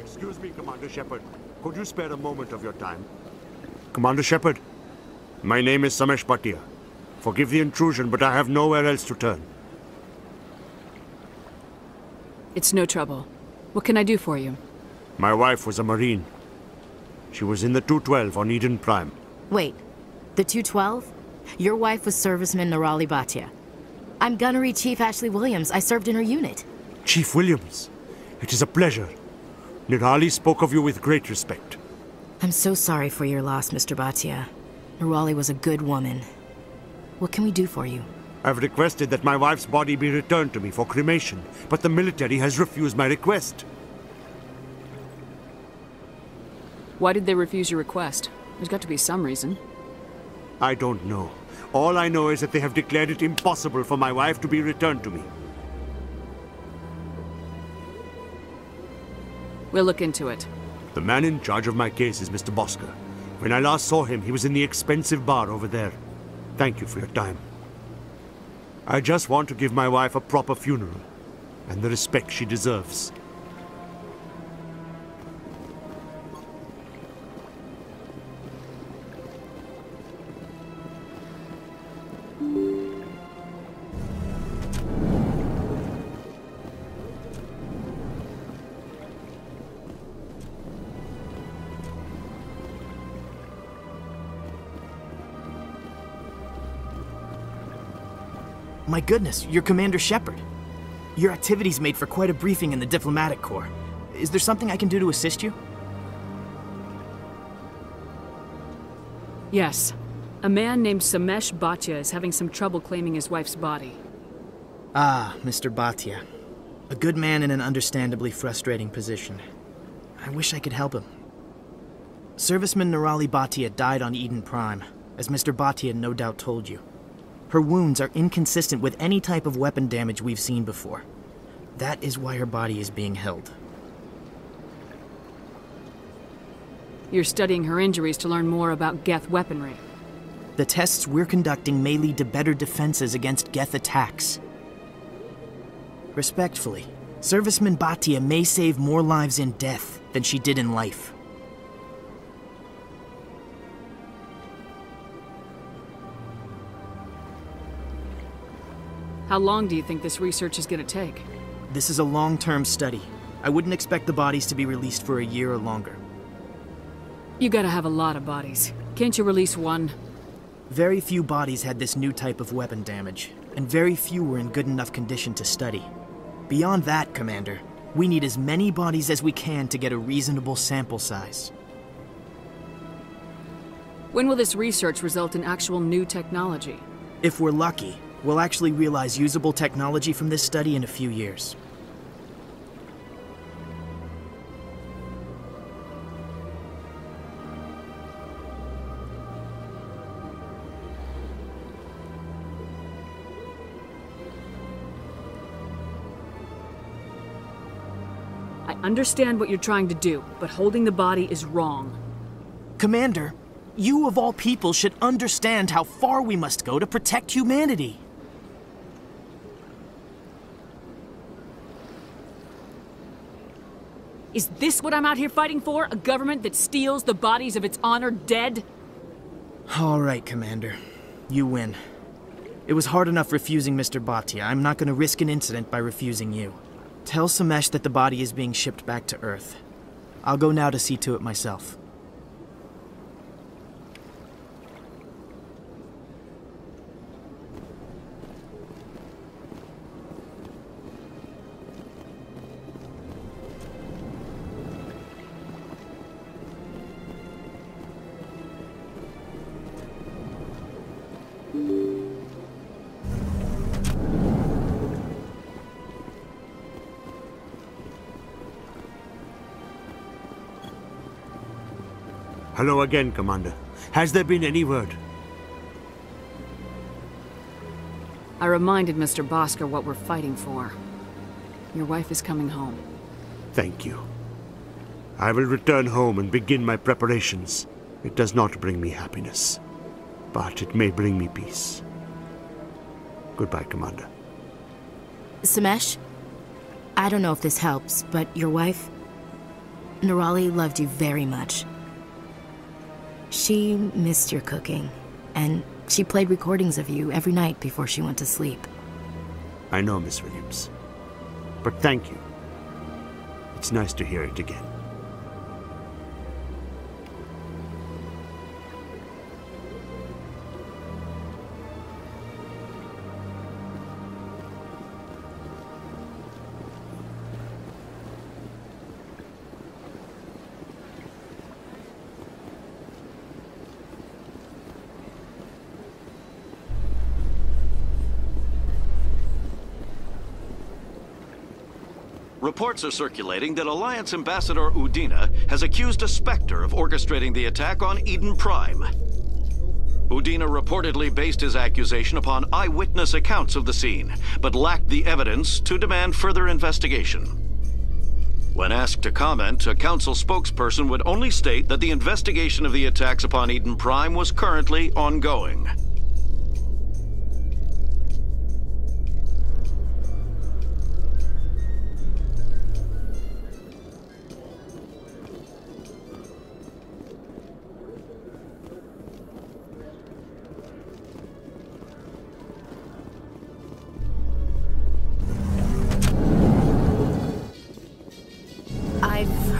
Excuse me, Commander Shepard. Could you spare a moment of your time? Commander Shepard, my name is Samesh Bhatia. Forgive the intrusion, but I have nowhere else to turn. It's no trouble. What can I do for you? My wife was a Marine. She was in the 212 on Eden Prime. Wait, the 212? Your wife was serviceman Nirali Bhatia. I'm Gunnery Chief Ashley Williams. I served in her unit. Chief Williams, it is a pleasure. Nirali spoke of you with great respect. I'm so sorry for your loss, Mr. Bhatia. Nirali was a good woman. What can we do for you? I've requested that my wife's body be returned to me for cremation, but the military has refused my request. Why did they refuse your request? There's got to be some reason. I don't know. All I know is that they have declared it impossible for my wife to be returned to me. We'll look into it. The man in charge of my case is Mr. Bosker. When I last saw him, he was in the expensive bar over there. Thank you for your time. I just want to give my wife a proper funeral, and the respect she deserves. My goodness, you're Commander Shepard. Your activities made for quite a briefing in the Diplomatic Corps. Is there something I can do to assist you? Yes. A man named Samesh Bhatia is having some trouble claiming his wife's body. Ah, Mr. Bhatia. A good man in an understandably frustrating position. I wish I could help him. Serviceman Nirali Bhatia died on Eden Prime, as Mr. Bhatia no doubt told you. Her wounds are inconsistent with any type of weapon damage we've seen before. That is why her body is being held. You're studying her injuries to learn more about Geth weaponry. The tests we're conducting may lead to better defenses against Geth attacks. Respectfully, Serviceman Bhatia may save more lives in death than she did in life. How long do you think this research is going to take? This is a long-term study. I wouldn't expect the bodies to be released for a year or longer. You gotta have a lot of bodies. Can't you release one? Very few bodies had this new type of weapon damage, and very few were in good enough condition to study. Beyond that, Commander, we need as many bodies as we can to get a reasonable sample size. When will this research result in actual new technology? If we're lucky, we'll actually realize usable technology from this study in a few years. I understand what you're trying to do, but holding the body is wrong. Commander, you of all people should understand how far we must go to protect humanity. Is this what I'm out here fighting for? A government that steals the bodies of its honored dead? All right, Commander. You win. It was hard enough refusing Mr. Bhatia. I'm not going to risk an incident by refusing you. Tell Samesh that the body is being shipped back to Earth. I'll go now to see to it myself. Hello again, Commander. Has there been any word? I reminded Mr. Bosker what we're fighting for. Your wife is coming home. Thank you. I will return home and begin my preparations. It does not bring me happiness, but it may bring me peace. Goodbye, Commander. Samesh? I don't know if this helps, but your wife? Nerali loved you very much. She missed your cooking, and she played recordings of you every night before she went to sleep. I know, Miss Williams. But thank you. It's nice to hear it again. Reports are circulating that Alliance Ambassador Udina has accused a specter of orchestrating the attack on Eden Prime. Udina reportedly based his accusation upon eyewitness accounts of the scene, but lacked the evidence to demand further investigation. When asked to comment, a council spokesperson would only state that the investigation of the attacks upon Eden Prime was currently ongoing.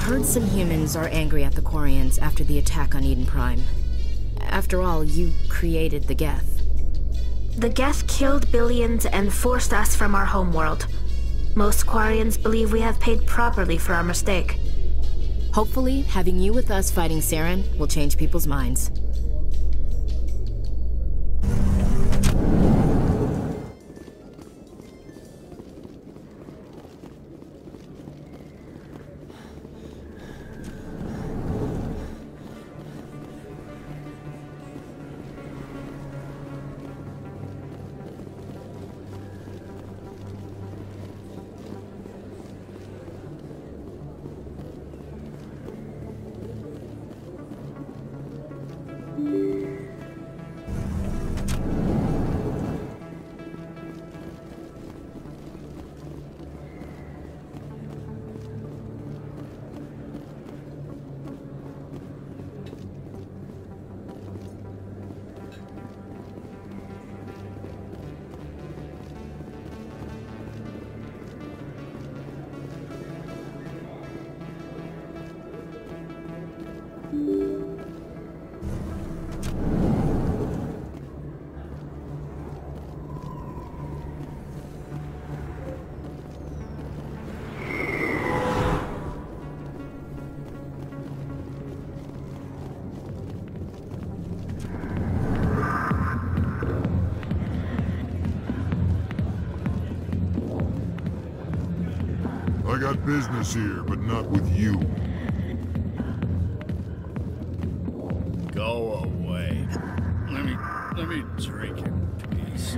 Heard some humans are angry at the Quarians after the attack on Eden Prime. After all, you created the Geth. The Geth killed billions and forced us from our homeworld. Most Quarians believe we have paid properly for our mistake. Hopefully, having you with us fighting Saren will change people's minds. I got business here, but not with you. Go away. Let me drink in peace.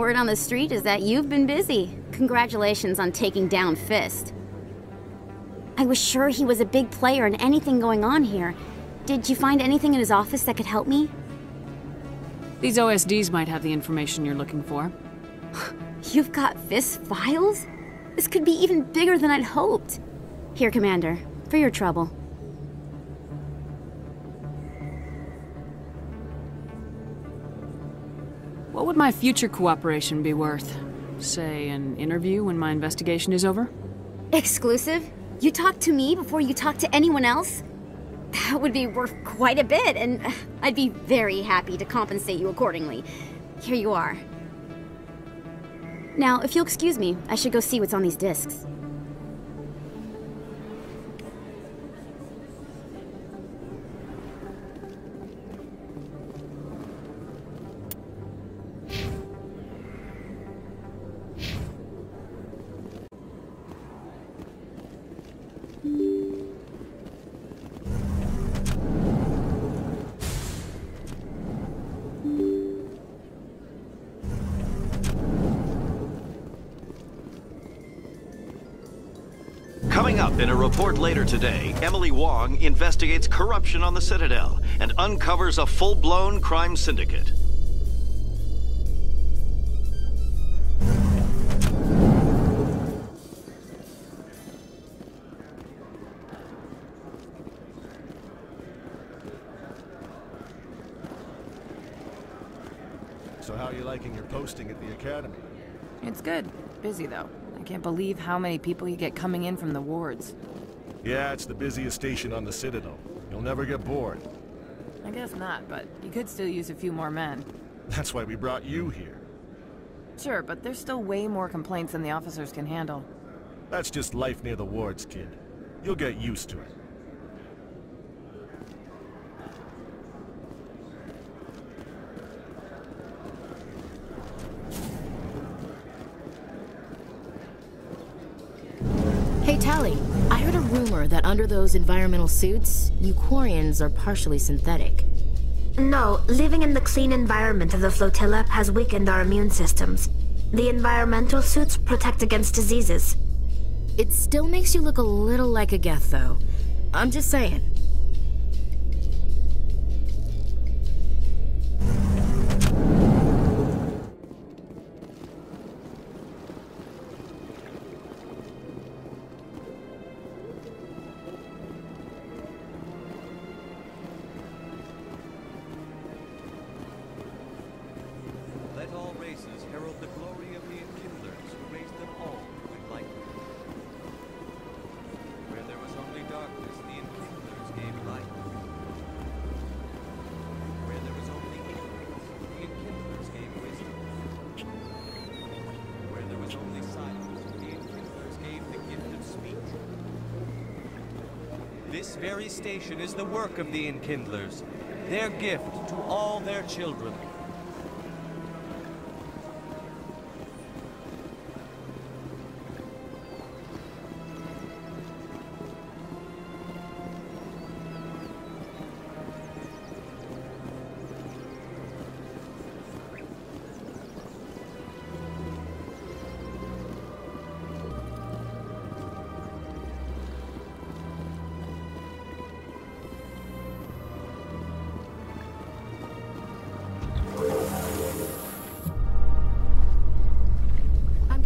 Word on the street is that you've been busy. Congratulations on taking down Fist. I was sure he was a big player in anything going on here. Did you find anything in his office that could help me? These OSDs might have the information you're looking for. You've got Fist's files? This could be even bigger than I'd hoped. Here, Commander, for your trouble. What would my future cooperation be worth? Say, an interview when my investigation is over? Exclusive? You talk to me before you talk to anyone else? That would be worth quite a bit, and I'd be very happy to compensate you accordingly. Here you are. Now, if you'll excuse me, I should go see what's on these discs. Coming up in a report later today, Emily Wong investigates corruption on the Citadel and uncovers a full-blown crime syndicate. So how are you liking your posting at the Academy? It's good. Busy, though. I can't believe how many people you get coming in from the wards. Yeah, it's the busiest station on the Citadel. You'll never get bored. I guess not, but you could still use a few more men. That's why we brought you here. Sure, but there's still way more complaints than the officers can handle. That's just life near the wards, kid. You'll get used to it. Hey, Tally, I heard a rumor that under those environmental suits, Eucorians are partially synthetic. No, living in the clean environment of the flotilla has weakened our immune systems. The environmental suits protect against diseases. It still makes you look a little like a Geth, though. I'm just saying. Let all races herald the glory of the enkindlers who raised them all with light. Where there was only darkness, the enkindlers gave light. Where there was only ignorance, the enkindlers gave wisdom. Where there was only silence, the enkindlers gave the gift of speech. This very station is the work of the enkindlers, their gift to all their children.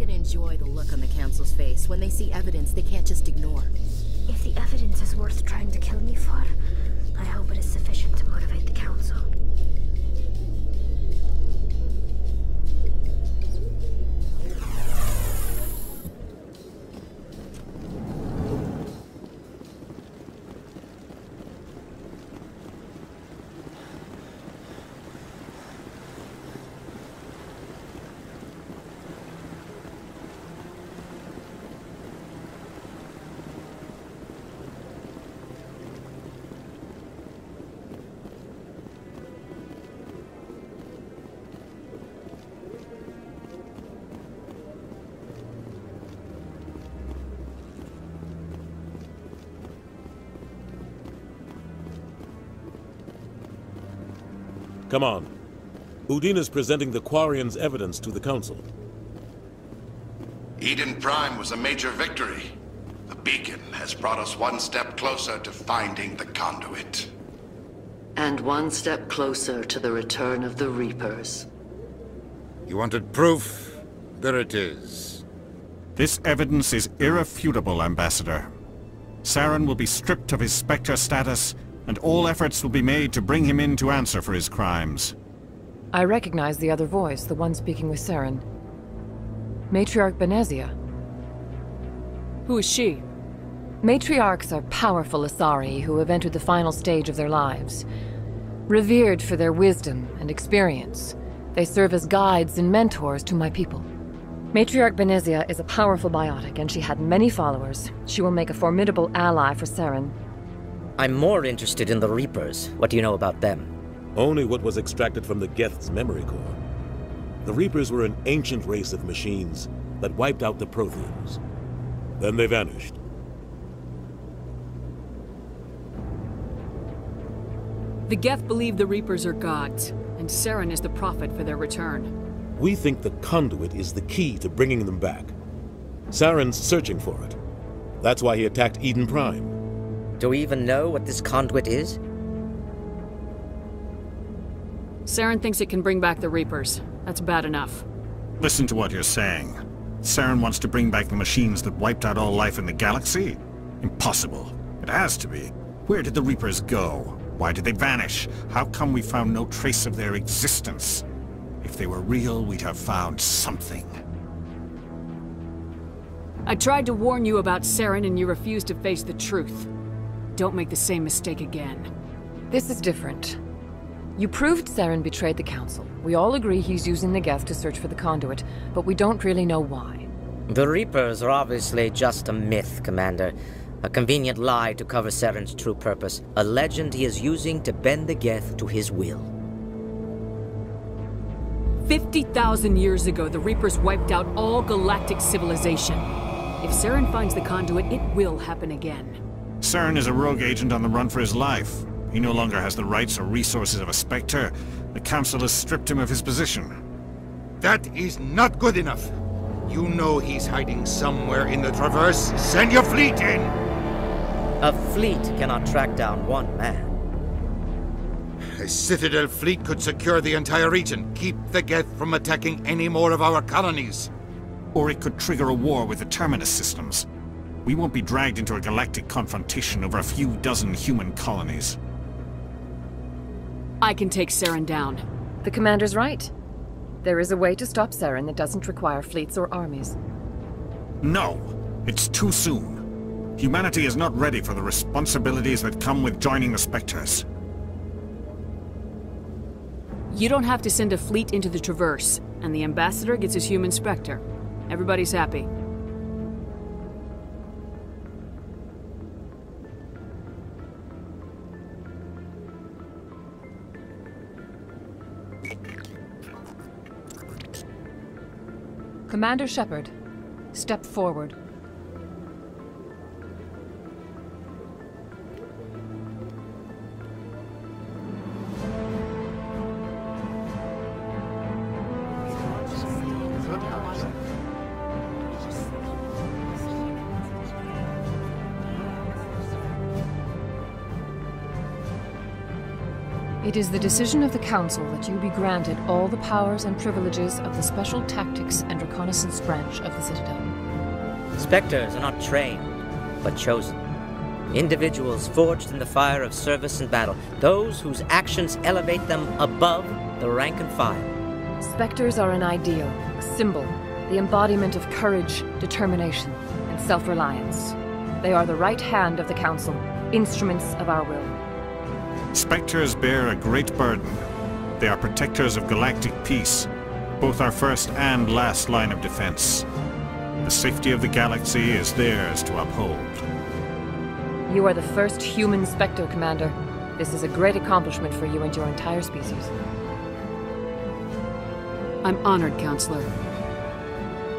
Enjoy the look on the Council's face when they see evidence they can't just ignore. If the evidence is worth trying to kill me for, I hope it is sufficient to motivate the Council. Come on. Udina's presenting the Quarians' evidence to the Council. Eden Prime was a major victory. The beacon has brought us one step closer to finding the conduit. And one step closer to the return of the Reapers. You wanted proof? There it is. This evidence is irrefutable, Ambassador. Saren will be stripped of his Spectre status, and all efforts will be made to bring him in to answer for his crimes. I recognize the other voice, the one speaking with Saren. Matriarch Benezia. Who is she? Matriarchs are powerful Asari who have entered the final stage of their lives. Revered for their wisdom and experience, they serve as guides and mentors to my people. Matriarch Benezia is a powerful biotic, and she had many followers. She will make a formidable ally for Saren. I'm more interested in the Reapers. What do you know about them? Only what was extracted from the Geth's memory core. The Reapers were an ancient race of machines that wiped out the Protheans. Then they vanished. The Geth believe the Reapers are gods, and Saren is the prophet for their return. We think the conduit is the key to bringing them back. Saren's searching for it. That's why he attacked Eden Prime. Do we even know what this conduit is? Saren thinks it can bring back the Reapers. That's bad enough. Listen to what you're saying. Saren wants to bring back the machines that wiped out all life in the galaxy? Impossible. It has to be. Where did the Reapers go? Why did they vanish? How come we found no trace of their existence? If they were real, we'd have found something. I tried to warn you about Saren and you refused to face the truth. Don't make the same mistake again. This is different. You proved Saren betrayed the Council. We all agree he's using the Geth to search for the conduit, but we don't really know why. The Reapers are obviously just a myth, Commander. A convenient lie to cover Saren's true purpose. A legend he is using to bend the Geth to his will. 50,000 years ago, the Reapers wiped out all galactic civilization. If Saren finds the conduit, it will happen again. Saren is a rogue agent on the run for his life. He no longer has the rights or resources of a Spectre. The Council has stripped him of his position. That is not good enough. You know he's hiding somewhere in the Traverse. Send your fleet in! A fleet cannot track down one man. A Citadel fleet could secure the entire region, keep the Geth from attacking any more of our colonies. Or it could trigger a war with the Terminus systems. We won't be dragged into a galactic confrontation over a few dozen human colonies. I can take Saren down. The Commander's right. There is a way to stop Saren that doesn't require fleets or armies. No! It's too soon. Humanity is not ready for the responsibilities that come with joining the Spectres. You don't have to send a fleet into the Traverse, and the Ambassador gets his human Spectre. Everybody's happy. Commander Shepard, step forward. It is the decision of the Council that you be granted all the powers and privileges of the Special Tactics and Reconnaissance Branch of the Citadel. Spectres are not trained, but chosen. Individuals forged in the fire of service and battle. Those whose actions elevate them above the rank and file. Spectres are an ideal, a symbol, the embodiment of courage, determination, and self-reliance. They are the right hand of the Council, instruments of our will. Spectres bear a great burden. They are protectors of galactic peace, both our first and last line of defense. The safety of the galaxy is theirs to uphold. You are the first human Spectre, Commander. This is a great accomplishment for you and your entire species. I'm honored, Counselor.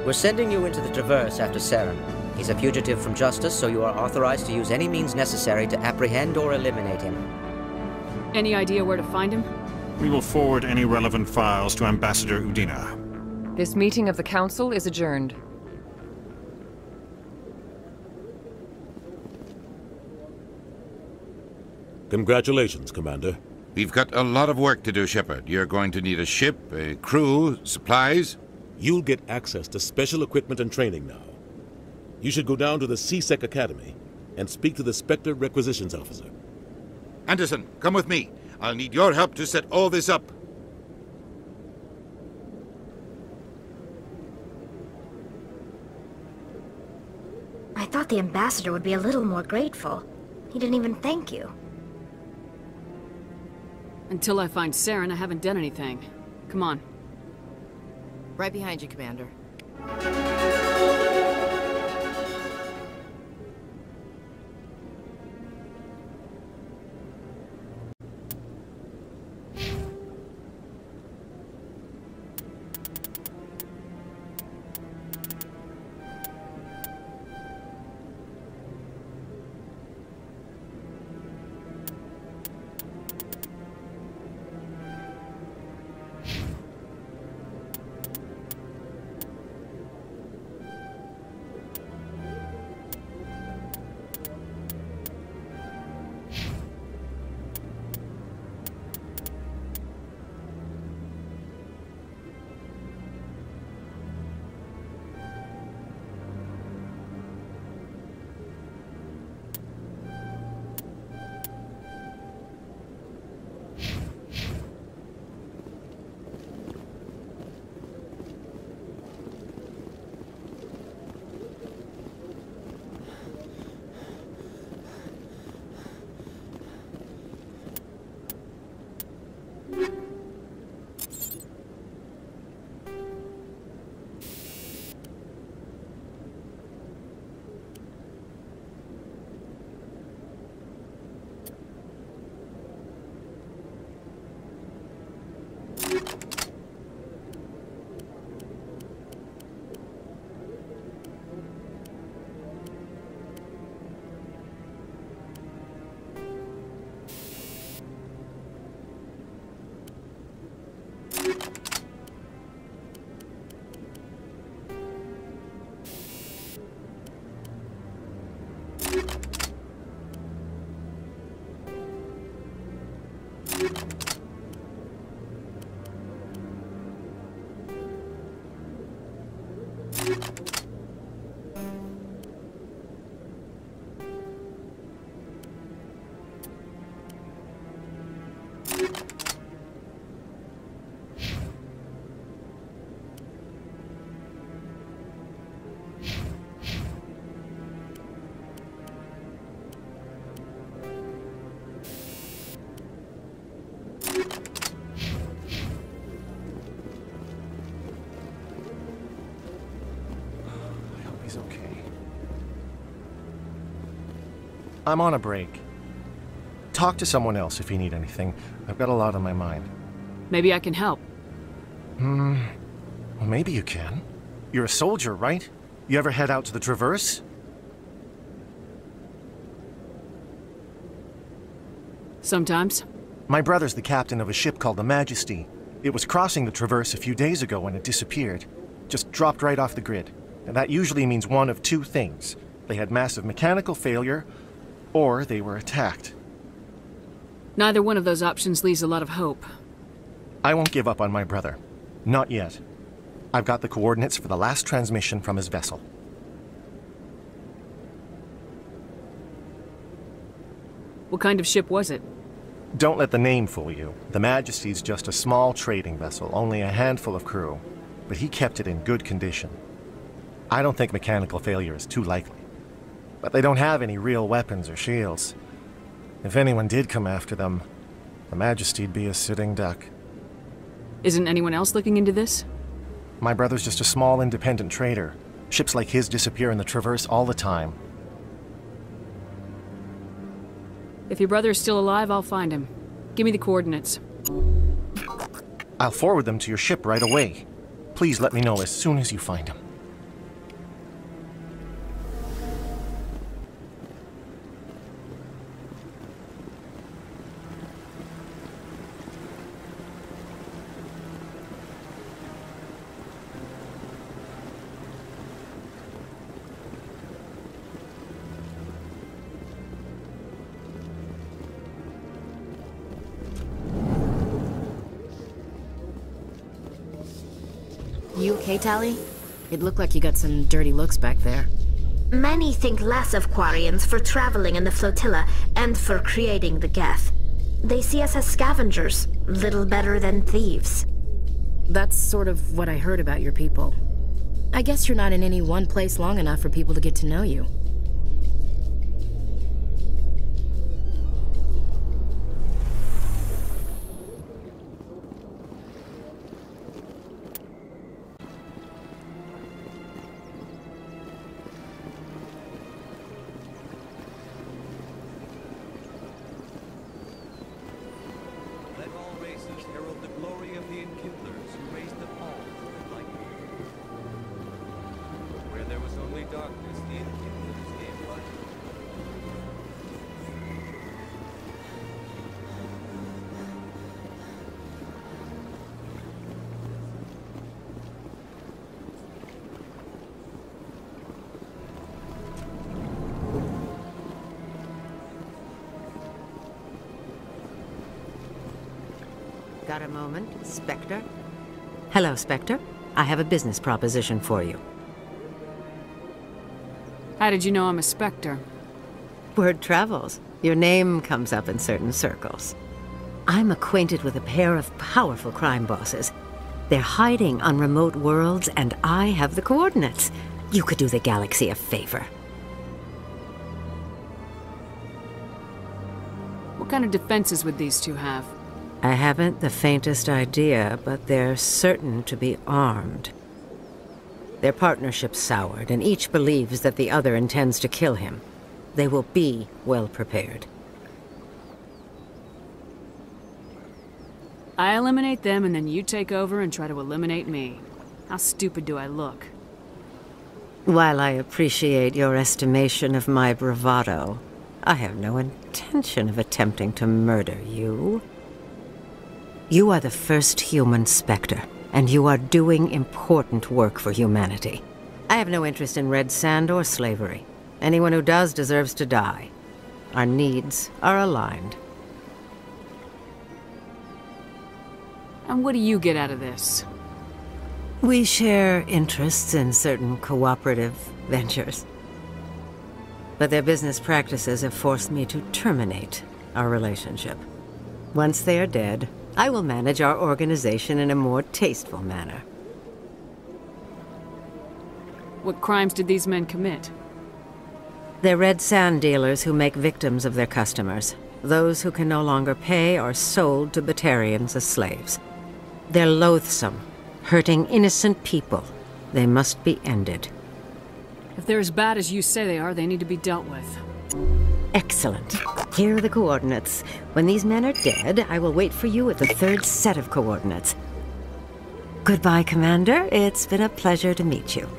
We're sending you into the Traverse after Saren. He's a fugitive from justice, so you are authorized to use any means necessary to apprehend or eliminate him. Any idea where to find him? We will forward any relevant files to Ambassador Udina. This meeting of the Council is adjourned. Congratulations, Commander. We've got a lot of work to do, Shepard. You're going to need a ship, a crew, supplies. You'll get access to special equipment and training now. You should go down to the C-Sec Academy and speak to the Spectre Requisitions Officer. Anderson, come with me. I'll need your help to set all this up. I thought the ambassador would be a little more grateful. He didn't even thank you. Until I find Saren, I haven't done anything. Come on. Right behind you, Commander. I'm on a break. Talk to someone else if you need anything. I've got a lot on my mind. Maybe I can help. Well, maybe you can. You're a soldier, right? You ever head out to the Traverse? Sometimes. My brother's the captain of a ship called the Majesty. It was crossing the Traverse a few days ago when it disappeared. Just dropped right off the grid. And that usually means one of two things. They had massive mechanical failure, or they were attacked. Neither one of those options leaves a lot of hope. I won't give up on my brother. Not yet. I've got the coordinates for the last transmission from his vessel. What kind of ship was it? Don't let the name fool you. The Majesty's just a small trading vessel, only a handful of crew. But he kept it in good condition. I don't think mechanical failure is too likely. But they don't have any real weapons or shields. If anyone did come after them, the Majesty'd be a sitting duck. Isn't anyone else looking into this? My brother's just a small independent trader. Ships like his disappear in the Traverse all the time. If your brother is still alive, I'll find him. Give me the coordinates. I'll forward them to your ship right away. Please let me know as soon as you find him. You okay, Tally? It looked like you got some dirty looks back there. Many think less of Quarians for traveling in the flotilla and for creating the Geth. They see us as scavengers, little better than thieves. That's sort of what I heard about your people. I guess you're not in any one place long enough for people to get to know you. Let all races herald the glory of the Enkindlers who raised them all to the light. Where there was only darkness, the Enkindlers gave light. Got a moment, Spectre? Hello, Spectre. I have a business proposition for you. How did you know I'm a specter? Word travels. Your name comes up in certain circles. I'm acquainted with a pair of powerful crime bosses. They're hiding on remote worlds, and I have the coordinates. You could do the galaxy a favor. What kind of defenses would these two have? I haven't the faintest idea, but they're certain to be armed. Their partnership's soured, and each believes that the other intends to kill him. They will be well prepared. I eliminate them, and then you take over and try to eliminate me. How stupid do I look? While I appreciate your estimation of my bravado, I have no intention of attempting to murder you. You are the first human Spectre, and you are doing important work for humanity. I have no interest in red sand or slavery. Anyone who does deserves to die. Our needs are aligned. And what do you get out of this? We share interests in certain cooperative ventures. But their business practices have forced me to terminate our relationship. Once they are dead, I will manage our organization in a more tasteful manner. What crimes did these men commit? They're red sand dealers who make victims of their customers. Those who can no longer pay are sold to Batarians as slaves. They're loathsome, hurting innocent people. They must be ended. If they're as bad as you say they are, they need to be dealt with. Excellent. Here are the coordinates. When these men are dead, I will wait for you at the third set of coordinates. Goodbye, Commander. It's been a pleasure to meet you.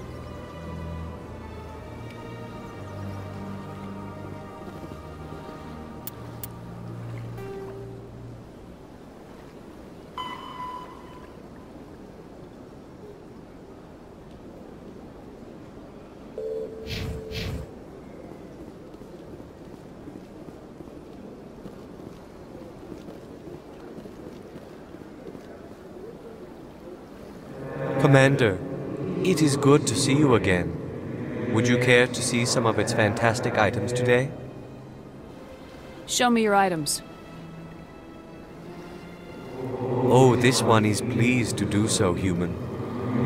Commander, it is good to see you again. Would you care to see some of its fantastic items today? Show me your items. Oh, this one is pleased to do so, human.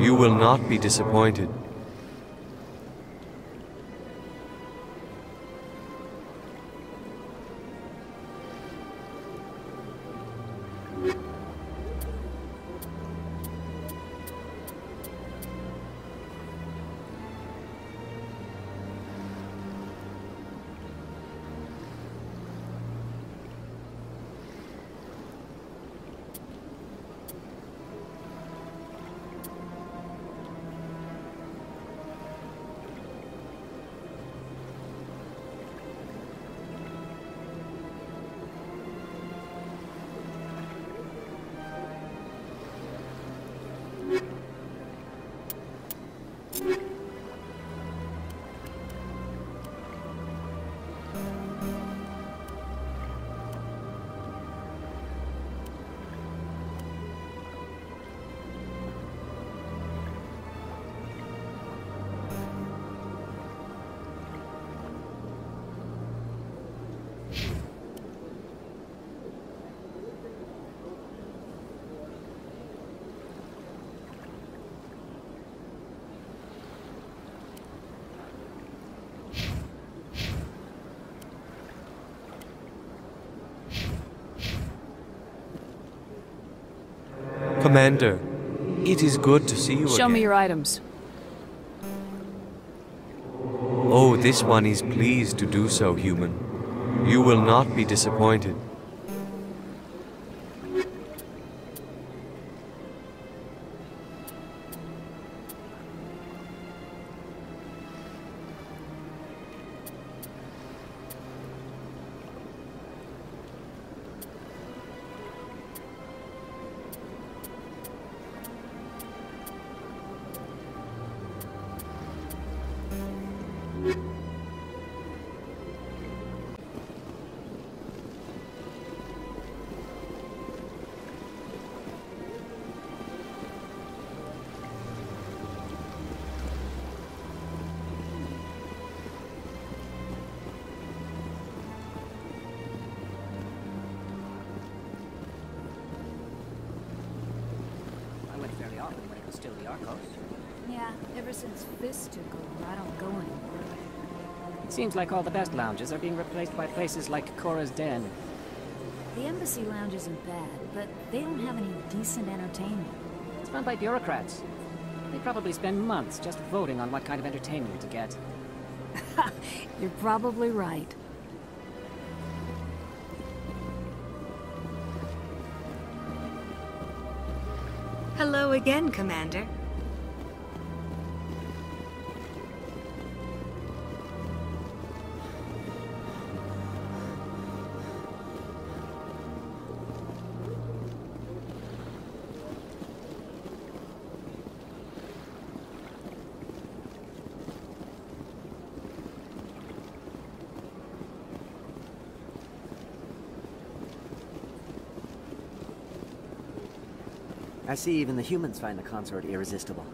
You will not be disappointed. Commander, it is good to see you Show again. me your items. Oh, this one is pleased to do so, human. You will not be disappointed. Still the Arcos. Yeah, ever since Fist took over, I don't go anymore. It seems like all the best lounges are being replaced by places like Cora's Den. The Embassy Lounge isn't bad, but they don't have any decent entertainment. It's run by bureaucrats. They probably spend months just voting on what kind of entertainment to get. You're probably right. Hello again, Commander. I see even the humans find the consort irresistible.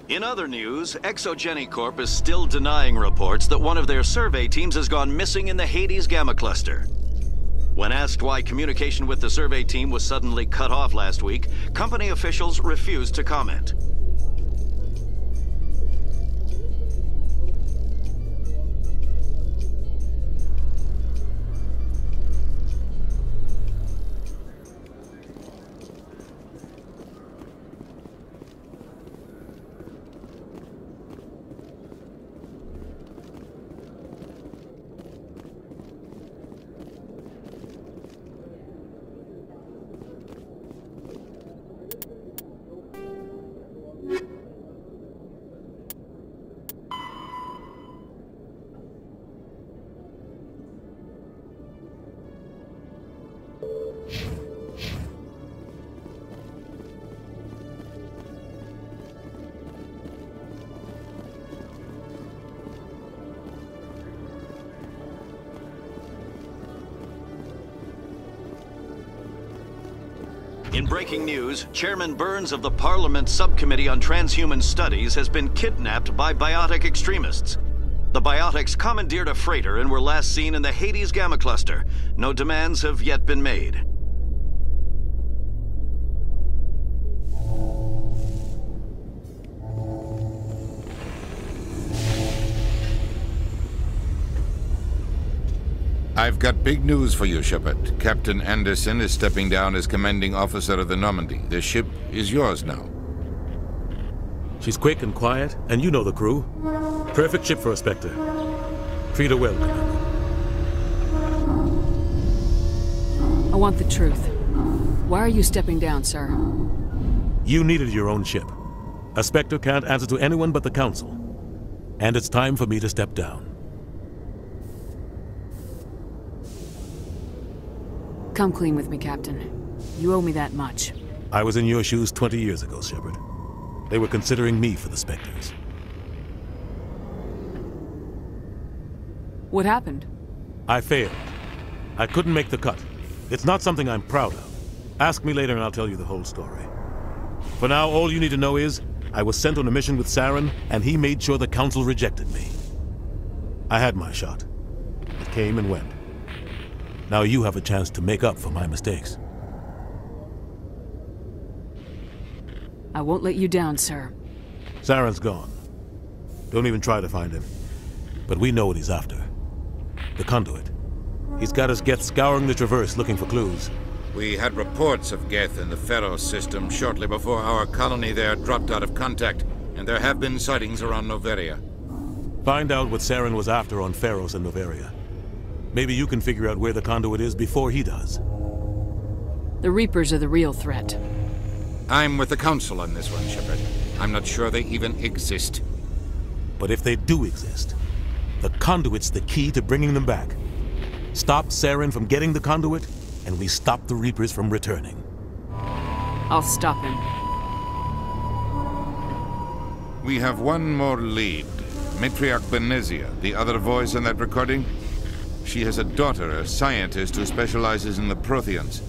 In other news, Exogeny Corp is still denying reports that one of their survey teams has gone missing in the Hades Gamma Cluster. When asked why communication with the survey team was suddenly cut off last week, company officials refused to comment. In breaking news, Chairman Burns of the Parliament Subcommittee on Transhuman Studies has been kidnapped by biotic extremists. The biotics commandeered a freighter and were last seen in the Hades Gamma Cluster. No demands have yet been made. I've got big news for you, Shepard. Captain Anderson is stepping down as commanding officer of the Normandy. The ship is yours now. She's quick and quiet, and you know the crew. Perfect ship for a Spectre. Treat her well, Commander. I want the truth. Why are you stepping down, sir? You needed your own ship. A Spectre can't answer to anyone but the Council. And it's time for me to step down. Come clean with me, Captain. You owe me that much. I was in your shoes 20 years ago, Shepard. They were considering me for the Spectres. What happened? I failed. I couldn't make the cut. It's not something I'm proud of. Ask me later and I'll tell you the whole story. For now, all you need to know is, I was sent on a mission with Saren, and he made sure the Council rejected me. I had my shot. It came and went. Now you have a chance to make up for my mistakes. I won't let you down, sir. Saren's gone. Don't even try to find him. But we know what he's after. The conduit. He's got his Geth scouring the Traverse looking for clues. We had reports of Geth in the Pharos system shortly before our colony there dropped out of contact, and there have been sightings around Noveria. Find out what Saren was after on Pharos and Noveria. Maybe you can figure out where the conduit is before he does. The Reapers are the real threat. I'm with the Council on this one, Shepard. I'm not sure they even exist. But if they do exist, the conduit's the key to bringing them back. Stop Saren from getting the conduit, and we stop the Reapers from returning. I'll stop him. We have one more lead. Matriarch Benezia, the other voice in that recording. She has a daughter, a scientist who specializes in the Protheans.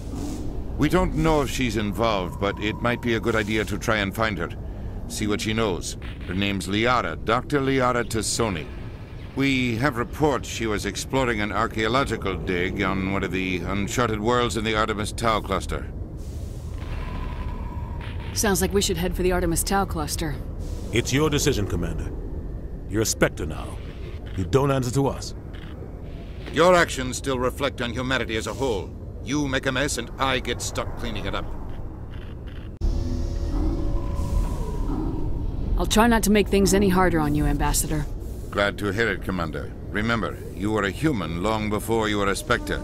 We don't know if she's involved, but it might be a good idea to try and find her. See what she knows. Her name's Liara, Dr. Liara Tassoni. We have reports she was exploring an archaeological dig on one of the uncharted worlds in the Artemis Tau cluster. Sounds like we should head for the Artemis Tau cluster. It's your decision, Commander. You're a Spectre now. You don't answer to us. Your actions still reflect on humanity as a whole. You make a mess and I get stuck cleaning it up. I'll try not to make things any harder on you, Ambassador. Glad to hear it, Commander. Remember, you were a human long before you were a Spectre.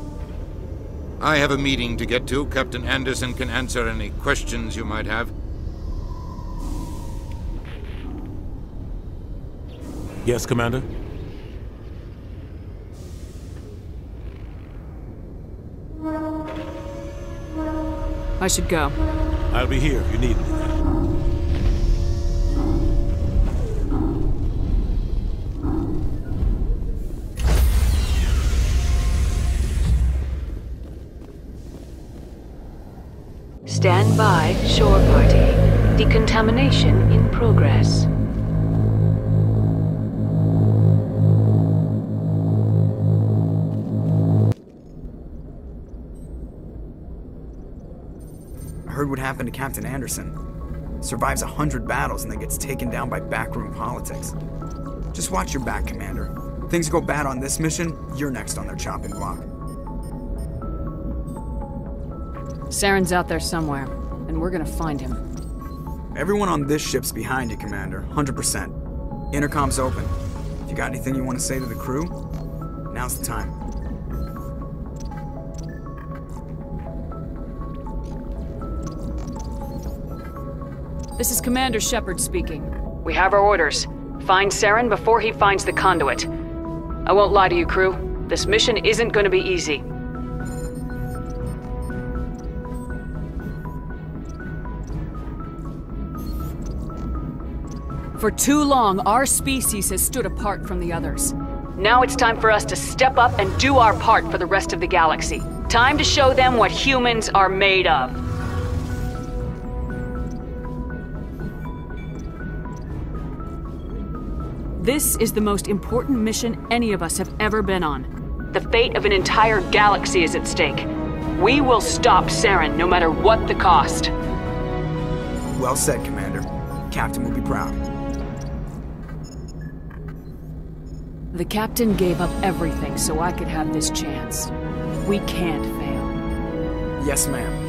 I have a meeting to get to. Captain Anderson can answer any questions you might have. Yes, Commander? I should go. I'll be here if you need me. Stand by, shore party. Decontamination in progress. I heard what happened to Captain Anderson. Survives 100 battles and then gets taken down by backroom politics. Just watch your back, Commander. Things go bad on this mission, you're next on their chopping block. Saren's out there somewhere, and we're gonna find him. Everyone on this ship's behind you, Commander. 100%. Intercom's open. If you got anything you want to say to the crew, now's the time. This is Commander Shepard speaking. We have our orders. Find Saren before he finds the conduit. I won't lie to you, crew. This mission isn't going to be easy. For too long, our species has stood apart from the others. Now it's time for us to step up and do our part for the rest of the galaxy. Time to show them what humans are made of. This is the most important mission any of us have ever been on. The fate of an entire galaxy is at stake. We will stop Saren no matter what the cost. Well said, Commander. Captain will be proud. The Captain gave up everything so I could have this chance. We can't fail. Yes, ma'am.